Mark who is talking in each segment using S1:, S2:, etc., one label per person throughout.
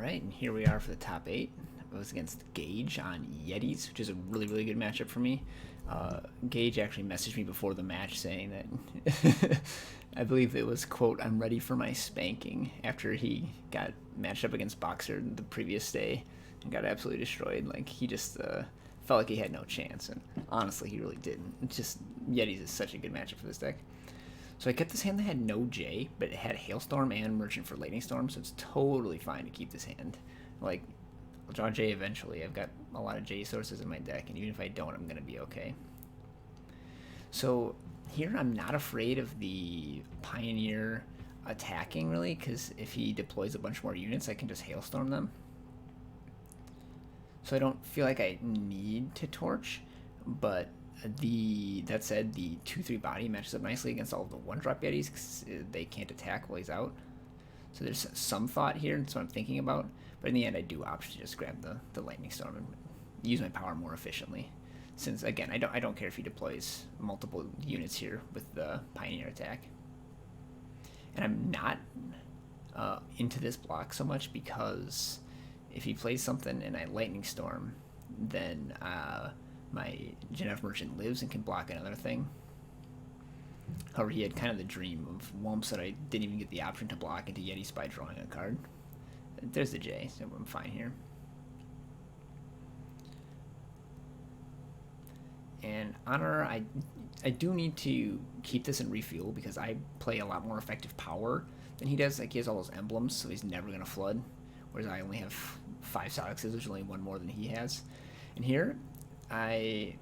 S1: Alright, and here we are for the top 8. It was against Gage on Yetis, which is a really, really good matchup for me. Gage actually messaged me before the match saying that I believe it was, quote, "I'm ready for my spanking," after he got matched up against Boxer the previous day and got absolutely destroyed. Like, he just felt like he had no chance, and honestly, he really didn't. It's just, Yetis is such a good matchup for this deck. So I kept this hand that had no J, but it had Hailstorm and Merchant for Lightning Storm, so it's totally fine to keep this hand. Like, I'll draw J eventually. I've got a lot of J sources in my deck, and even if I don't, I'm going to be okay. So here I'm not afraid of the Pioneer attacking, really, because if he deploys a bunch more units, I can just Hailstorm them. So I don't feel like I need to Torch, but that said, the 2/3 body matches up nicely against all of the 1-drop Yetis because they can't attack while he's out. So there's some thought here, and that's what I'm thinking about. But in the end, I do opt to just grab the Lightning Storm and use my power more efficiently. Since, again, I don't care if he deploys multiple units here with the Pioneer attack. And I'm not into this block so much because if he plays something and I Lightning Storm, then my Genève Merchant lives and can block another thing. However, he had kind of the dream of Wumps that I didn't even get the option to block into Yetis by drawing a card. There's the J, so I'm fine here. And Honor, I do need to keep this in refuel because I play a lot more effective power than he does. Like, he has all those emblems, so he's never going to flood, whereas I only have 5 Cylixes, there's only 1 more than he has. And here, I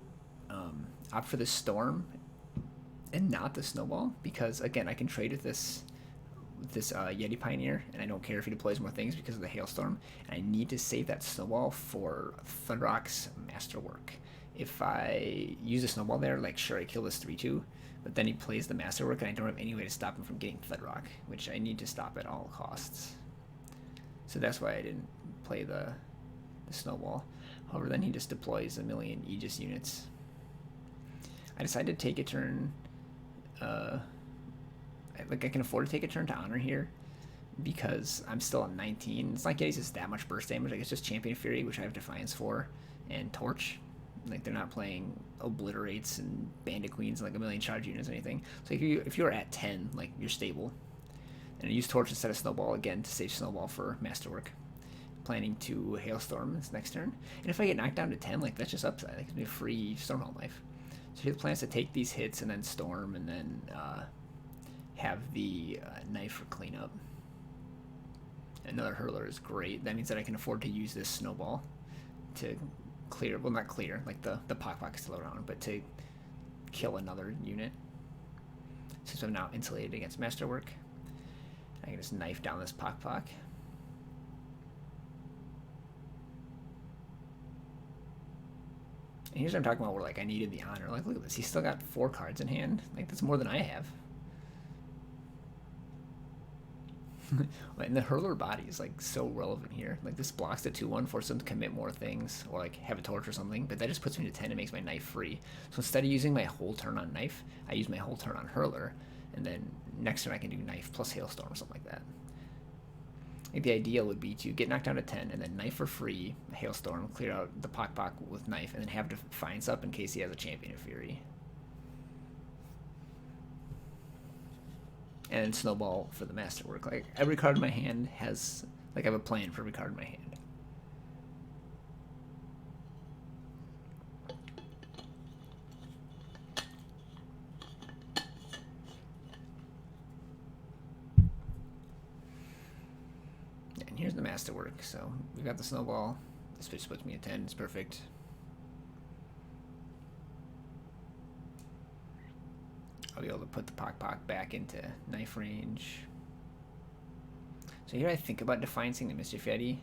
S1: opt for the Storm and not the Snowball because, again, I can trade with this Yeti Pioneer, and I don't care if he deploys more things because of the Hailstorm, and I need to save that Snowball for Thunderrock's Masterwork. If I use a Snowball there, like, sure, I kill this 3/2, but then he plays the Masterwork, and I don't have any way to stop him from getting Thunderrock, which I need to stop at all costs. So that's why I didn't play the Snowball. However, then he just deploys a million Aegis units. I decided to take a turn. I can afford to take a turn to Honor here because I'm still at 19. It's not getting just that much burst damage. Like, it's just Champion of Fury, which I have Defiance for, and Torch. Like, they're not playing Obliterates and Bandit Queens and like a million charge units or anything. So if you're at 10, like, you're stable. And I use Torch instead of Snowball again to save Snowball for Masterwork. Planning to Hailstorm this next turn. And if I get knocked down to 10, like, that's just upside. That gives me a free Stormhalt knife. So he plans to take these hits and then Storm and then have the knife for cleanup. Another Hurler is great. That means that I can afford to use this Snowball to clear, well, not clear, like the Pock is still around, but to kill another unit. Since I'm now insulated against Masterwork, I can just knife down this Pock. And here's what I'm talking about where, like, I needed the Honor. Like, look at this. He's still got 4 cards in hand. Like, that's more than I have. And the Hurler body is, like, so relevant here. Like, this blocks the 2/1, forces him to commit more things, or, like, have a Torch or something. But that just puts me to 10 and makes my knife free. So instead of using my whole turn on knife, I use my whole turn on Hurler. And then next turn I can do knife plus Hailstorm or something like that. Like, the ideal would be to get knocked down to 10 and then knife for free, Hailstorm, clear out the Pock with knife, and then have Defiance up in case he has a Champion of Fury. And then Snowball for the Masterwork. Like, every card in my hand has, like, I have a plan for every card in my hand. And here's the Masterwork. So we got the Snowball. This pitch puts me at 10. It's perfect. I'll be able to put the Pock back into knife range. So here I think about Defiancing the Mischief Yeti.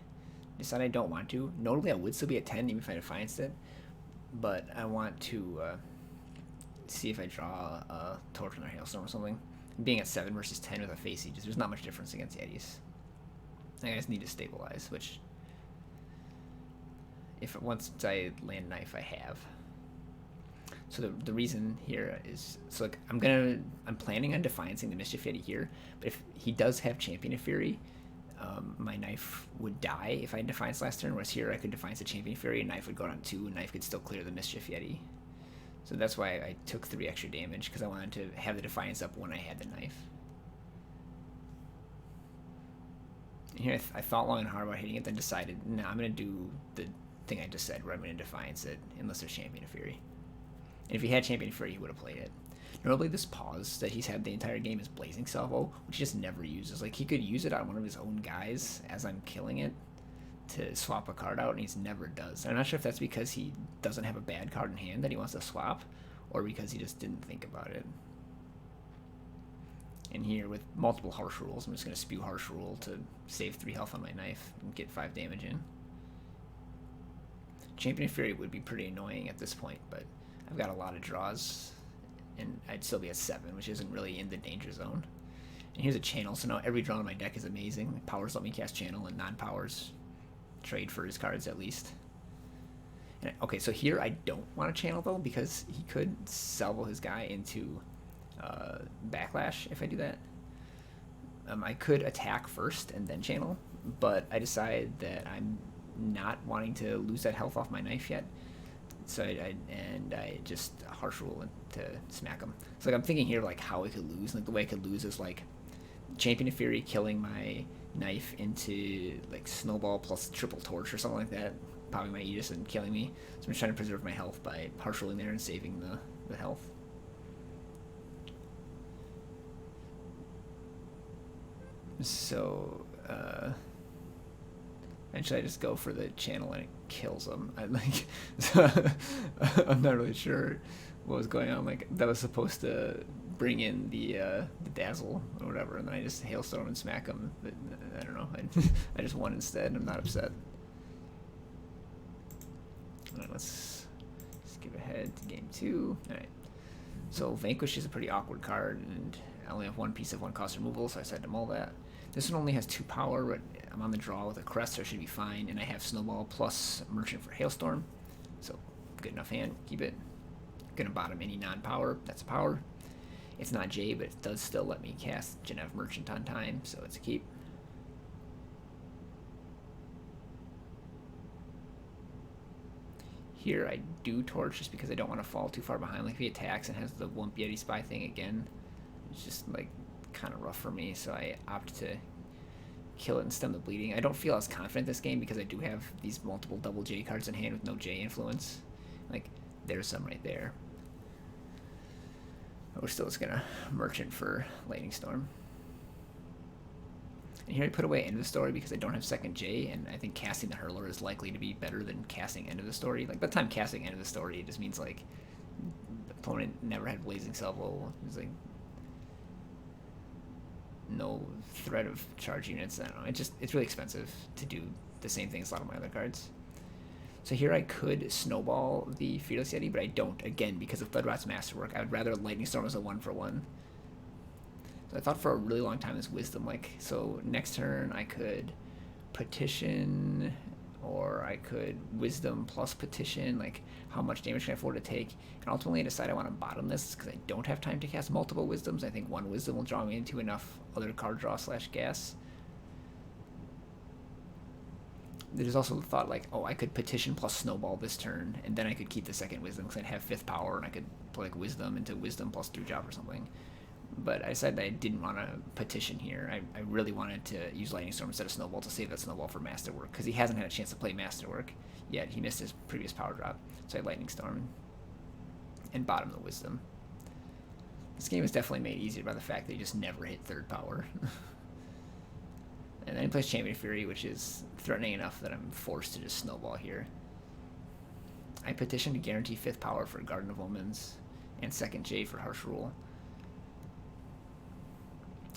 S1: Decide I don't want to. Notably, I would still be at 10 even if I Defianced it. But I want to see if I draw a Torch or Hailstorm or something. Being at 7 versus 10 with a face Aegis, there's not much difference against Yetis. I just need to stabilize, which once I land knife, I have. So the reason here is, so like I'm planning on Defiancing the Mischief Yeti here, but if he does have Champion of Fury, my knife would die if I had Defiance last turn, whereas here I could Defiance the Champion Fury, and knife would go down 2, and knife could still clear the Mischief Yeti. So that's why I took 3 extra damage, because I wanted to have the Defiance up when I had the knife. And here I thought long and hard about hitting it, then decided, no, I'm going to do the thing I just said, where I'm going to Defiance it, unless there's Champion of Fury. And if he had Champion of Fury, he would have played it. Normally this pause that he's had the entire game is Blazing Salvo, which he just never uses. Like, he could use it on one of his own guys as I'm killing it to swap a card out, and he never does. I'm not sure if that's because he doesn't have a bad card in hand that he wants to swap, or because he just didn't think about it. And here, with multiple Harsh Rules, I'm just going to spew Harsh Rule to save 3 health on my knife and get 5 damage in. Champion of Fury would be pretty annoying at this point, but I've got a lot of draws, and I'd still be at 7, which isn't really in the danger zone. And here's a Channel, so now every draw on my deck is amazing. Powers let me cast Channel, and non-powers trade for his cards at least. And, okay, so here I don't want to Channel, though, because he could salvo his guy into Backlash if I do that. I could attack first and then Channel, but I decided that I'm not wanting to lose that health off my knife yet. So I just Harsh Rule to smack him. So like, I'm thinking here like how I could lose. Like the way I could lose is like Champion of Fury killing my knife into like Snowball plus Triple Torch or something like that, popping my Aegis and killing me. So I'm just trying to preserve my health by Harsh Ruling there and saving the health. So eventually I just go for the Channel and it kills him. I'm not really sure what was going on. Like that was supposed to bring in the Dazzle or whatever, and then I just Hailstorm and smack him. But I don't know. I just won instead. I'm not upset. All right, let's skip ahead to game 2. All right. So Vanquish is a pretty awkward card, and I only have 1 piece of 1 cost removal, so I decided to mull that. This one only has 2 power, but I'm on the draw with a Crest, so I should be fine. And I have Snowball plus Merchant for Hailstorm, so good enough hand. Keep it. Gonna bottom any non-power. That's a power. It's not J, but it does still let me cast Genev Merchant on time, so it's a keep. Here I do Torch just because I don't want to fall too far behind. Like if he attacks and has the Wump Yeti Spy thing again, it's just like kind of rough for me, so I opt to kill it and stem the bleeding. I don't feel as confident this game because I do have these multiple double J cards in hand with no J influence. Like there's some right there. But we're still just gonna Merchant for Lightning Storm. And here I put away End of the Story because I don't have second J, and I think casting the Hurler is likely to be better than casting End of the Story. Like by the time casting End of the Story, it just means like the opponent never had Blazing Salvo. It's like no threat of charge units. I don't know. It's really expensive to do the same thing as a lot of my other cards. So here I could Snowball the Fearless Yeti, but I don't, again, because of Bloodrot's Masterwork. I would rather Lightning Storm as a 1-for-1. So I thought for a really long time this Wisdom, like, so next turn I could Petition, or I could Wisdom plus Petition, like, how much damage can I afford to take? And ultimately I decide I want to bottom this because I don't have time to cast multiple Wisdoms. I think 1 Wisdom will draw me into enough other card draw / gas. There's also the thought like, oh, I could Petition plus Snowball this turn, and then I could keep the second Wisdom because I'd have 5th power, and I could play like Wisdom into Wisdom plus 3 Job or something. But I decided that I didn't want to Petition here. I really wanted to use Lightning Storm instead of Snowball to save that Snowball for Masterwork, because he hasn't had a chance to play Masterwork yet. He missed his previous power drop. So I Lightning Storm and bottom the Wisdom. This game is definitely made easier by the fact that he just never hit 3rd power. And then he plays Champion of Fury, which is threatening enough that I'm forced to just Snowball here. I Petition to guarantee 5th power for Garden of Omens and 2nd J for Harsh Rule.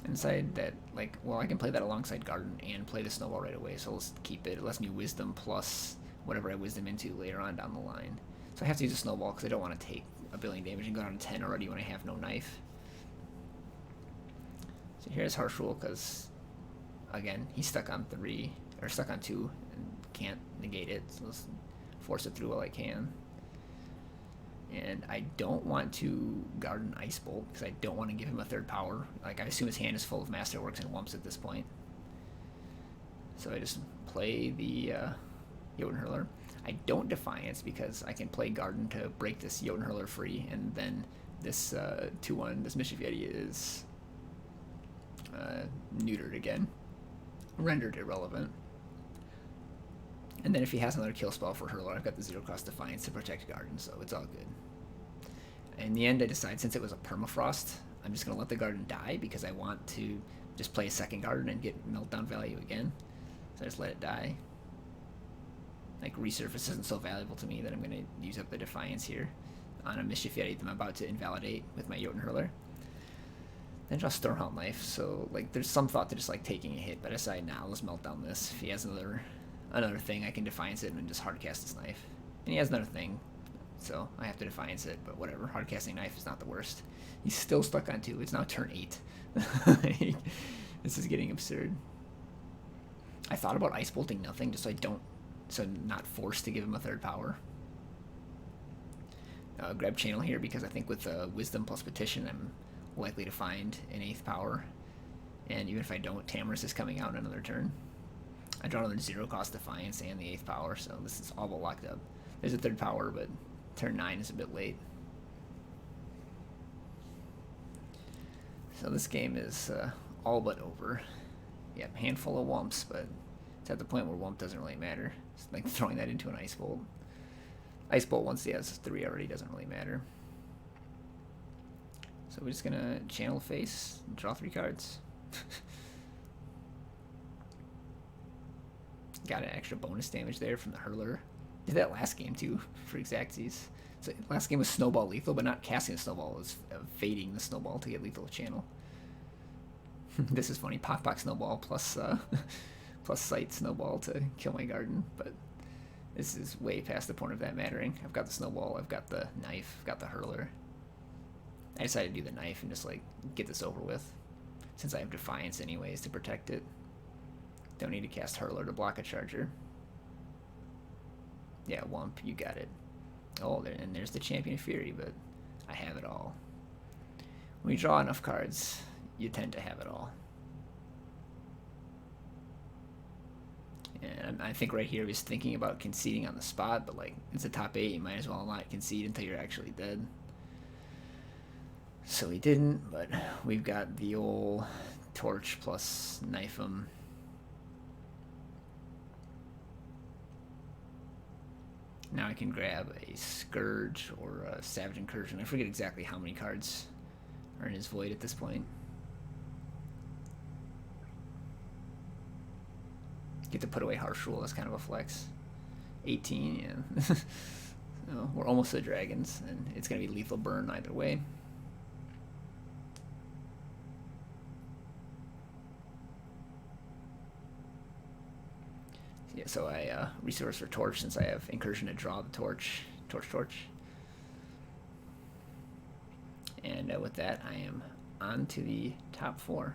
S1: And decided that, like, well, I can play that alongside Garden and play the Snowball right away, so let's keep it. It lets me Wisdom plus whatever I Wisdom into later on down the line. So I have to use a Snowball because I don't want to take a billion damage and go down to 10 already when I have no knife. So here's Harsh Rule because, again, he's stuck on 3, or stuck on 2, and can't negate it, so let's force it through while I can. And I don't want to Garden Ice Bolt because I don't want to give him a 3rd power. Like, I assume his hand is full of Masterworks and Wumps at this point. So I just play the Jotun Hurler. I don't Defiance because I can play Garden to break this Jotun Hurler free, and then this 2-1, this Mischief Yeti is neutered again, rendered irrelevant. And then if he has another kill spell for Hurler, I've got the 0-cost Defiance to protect Garden, so it's all good. In the end, I decide since it was a Permafrost, I'm just going to let the Garden die because I want to just play a second Garden and get Meltdown value again. So I just let it die. Like, Resurface isn't so valuable to me that I'm going to use up the Defiance here on a Mischief Yeti that I'm about to invalidate with my Jotun Hurler. Then draw Stormhalt Knife, so, like, there's some thought to just, like, taking a hit, but I decide, nah, let's Meltdown this. If he has another thing, I can Defiance it and just hardcast his Knife. And he has another thing, so I have to Defiance it, but whatever. Hardcasting Knife is not the worst. He's still stuck on 2. It's now turn 8. This is getting absurd. I thought about Ice Bolting nothing, just so not forced to give him a 3rd power. Grab Channel here because I think with Wisdom plus Petition, I'm likely to find an 8th power. And even if I don't, Tamris is coming out in another turn. I draw another 0-cost Defiance and the 8th power, so this is all but locked up. There's a 3rd power, but turn 9 is a bit late. So this game is all but over. Yeah, handful of Wumps, but it's at the point where Wump doesn't really matter. It's like throwing that into an Ice Bolt. Ice Bolt once he has 3 already doesn't really matter. So we're just gonna Channel Face, draw 3 cards. Got an extra bonus damage there from the Hurler. Did that last game too for Exactsies. So last game was Snowball lethal, but not casting a Snowball, it was fading the Snowball to get lethal channel. This is funny. Pock Snowball plus plus Sight Snowball to kill my Garden, but this is way past the point of that mattering. I've got the Snowball, I've got the Knife, I've got the Hurler. I decided to do the Knife and just like get this over with, since I have Defiance anyways to protect it. Don't need to cast Hurler to block a Charger. Yeah, Wump, you got it. Oh, and there's the Champion of Fury, but I have it all. When you draw enough cards, you tend to have it all. And I think right here he's thinking about conceding on the spot, but like it's a top 8, you might as well not concede until you're actually dead. So he didn't, but we've got the old Torch plus Knife him. Now I can grab a Scourge or a Savage Incursion. I forget exactly how many cards are in his Void at this point. Get to put away Harsh Rule, that's kind of a flex. 18, yeah. So we're almost to the Dragons, and it's going to be lethal burn either way. Yeah, so I resource for Torch since I have Incursion to draw the Torch. Torch. And with that, I am on to the top 4.